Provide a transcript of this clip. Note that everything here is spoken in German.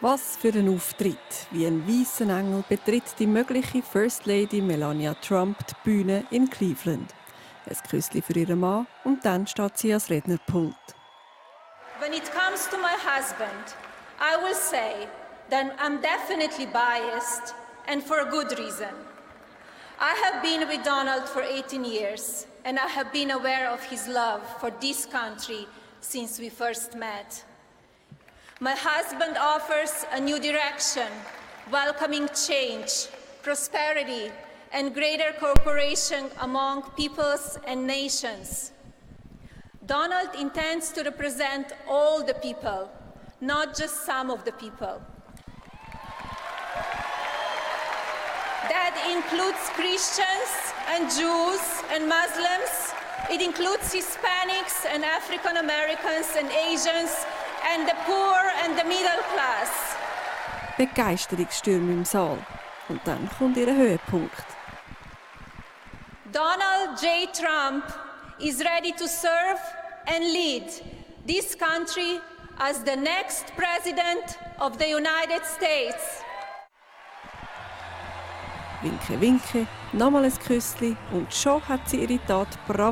Was für ein Auftritt. Wie ein weißer Engel betritt die mögliche First Lady Melania Trump die Bühne in Cleveland. Ein Küsschen für ihren Mann und dann steht sie als Rednerpult. When it comes to my husband, I will say that I'm definitely biased and for a good reason. I have been with Donald for 18 years and I have been aware of his love for this country since we first met. My husband offers a new direction, welcoming change, prosperity, and greater cooperation among peoples and nations. Donald intends to represent all the people, not just some of the people. That includes Christians and Jews and Muslims. It includes Hispanics and African Americans and Asians and the poor and the middle class. Begeisterungsstürme im Saal. Und dann kommt ihr Höhepunkt. Donald J. Trump is ready to serve and lead this country as the next president of the United States. Winke, winke, nochmal ein Küsschen und schon hat sie ihre Tat brav